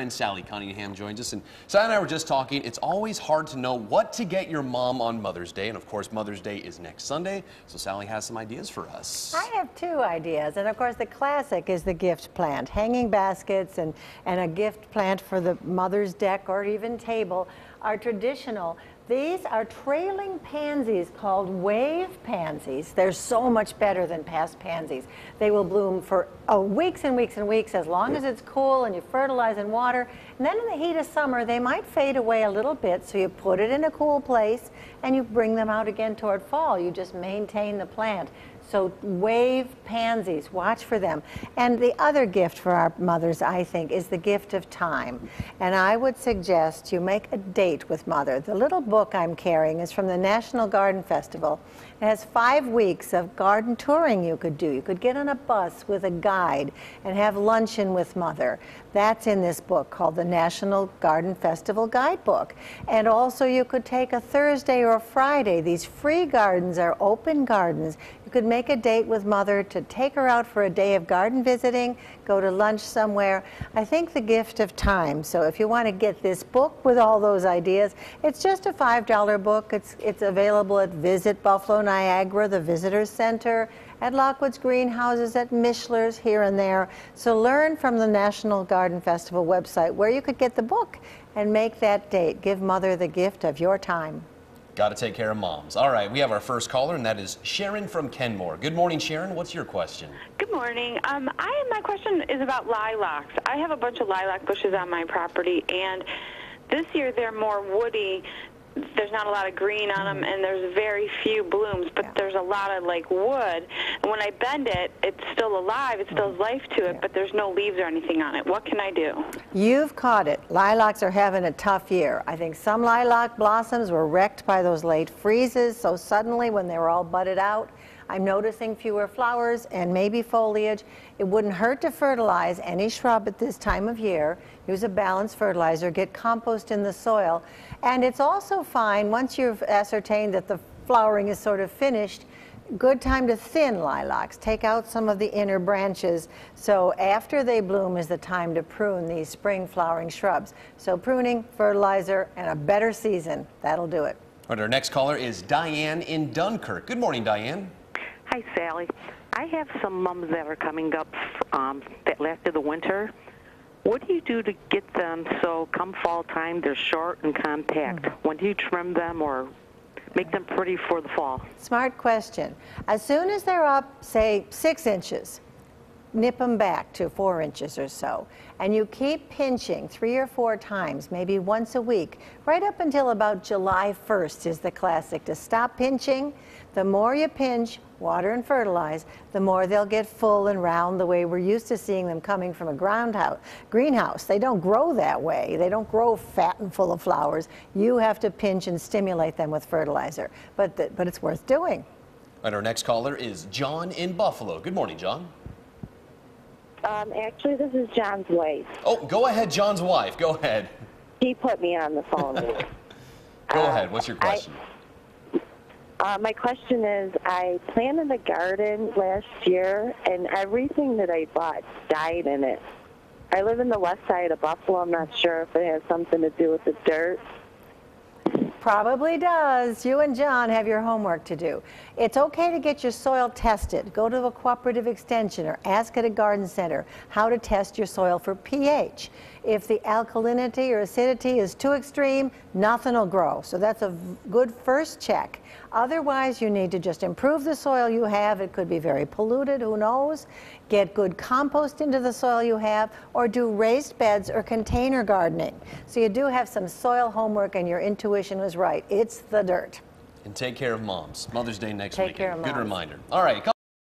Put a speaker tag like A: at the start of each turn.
A: And Sally Cunningham joins us, and Sally and I were just talking. It's always hard to know what to get your mom on Mother's Day, and of course Mother's Day is next Sunday, so Sally has some ideas for us.
B: I have two ideas, and of course the classic is the gift plant. Hanging baskets and a gift plant for the mother's deck or even table are traditional. These are trailing pansies called wave pansies. They're so much better than past pansies. They will bloom for weeks and weeks and weeks as long as it's cool and you fertilize and water. And then in the heat of summer, they might fade away a little bit, so you put it in a cool place and you bring them out again toward fall. You just maintain the plant. So wave pansies, watch for them. And the other gift for our mothers, I think, is the gift of time. And I would suggest you make a date with Mother. The little book I'm carrying is from the National Garden Festival. It has 5 weeks of garden touring you could do. You could get on a bus with a guide and have luncheon with Mother. That's in this book called the National Garden Festival Guidebook. And also you could take a Thursday or a Friday. These free gardens are open gardens. You could make a date with Mother to take her out for a day of garden visiting, go to lunch somewhere. I think the gift of time. So if you want to get this book with all those ideas, it's just a $5 book. It's available at Visit Buffalo Niagara, the Visitors Center, at Lockwood's Greenhouses, at Mishler's, here and there. So learn from the National Garden Festival website where you could get the book and make that date. Give Mother the gift of your time.
A: Got to take care of moms. All right, we have our first caller, and that is Sharon from Kenmore. Good morning, Sharon. What's your question?
C: Good morning. My question is about lilacs. I have a bunch of lilac bushes on my property, and this year they're more woody. There's not a lot of green on them, and there's very few blooms, but there's a lot of like wood. And when I bend it, it's still alive. It still has life to it, but there's no leaves or anything on it. What can I do?
B: You've caught it. Lilacs are having a tough year. I think some lilac blossoms were wrecked by those late freezes, so suddenly when they were all budded out, I'm noticing fewer flowers and maybe foliage. It wouldn't hurt to fertilize any shrub at this time of year. Use a balanced fertilizer, get compost in the soil. And it's also fine, once you've ascertained that the flowering is sort of finished, good time to thin lilacs. Take out some of the inner branches. So after they bloom is the time to prune these spring flowering shrubs. So pruning, fertilizer, and a better season, that'll do it.
A: All right, our next caller is Diane in Dunkirk. Good morning, Diane.
D: Hi, Sally. I have some mums that are coming up that lasted the winter. What do you do to get them so come fall time they're short and compact? When do you trim them or make them pretty for the fall?
B: Smart question. As soon as they're up, say 6 inches, nip them back to 4 inches or so. And you keep pinching 3 or 4 times, maybe once a week, right up until about July 1st is the classic. To stop pinching, the more you pinch, water and fertilize, the more they'll get full and round the way we're used to seeing them coming from a greenhouse. They don't grow that way. They don't grow fat and full of flowers. You have to pinch and stimulate them with fertilizer. But it's worth doing.
A: And our next caller is John in Buffalo. Good morning, John.
E: Actually, this is John's wife.
A: Oh, go ahead, John's wife. Go ahead.
E: He put me on the phone.
A: Go ahead. What's your question?
E: My question is, I planted a garden last year, and everything that I bought died in it. I live in the west side of Buffalo. I'm not sure if it has something to do with the dirt.
B: Probably does. You and John have your homework to do. It's okay to get your soil tested. Go to a cooperative extension or ask at a garden center how to test your soil for pH. If the alkalinity or acidity is too extreme, nothing will grow. So that's a good first check. Otherwise, you need to just improve the soil you have. It could be very polluted, who knows? Get good compost into the soil you have, or do raised beds or container gardening. So you do have some soil homework, and your intuition was right. It's the dirt.
A: And take care of moms. Mother's Day next week.
B: Take care of moms.
A: Good reminder. All right.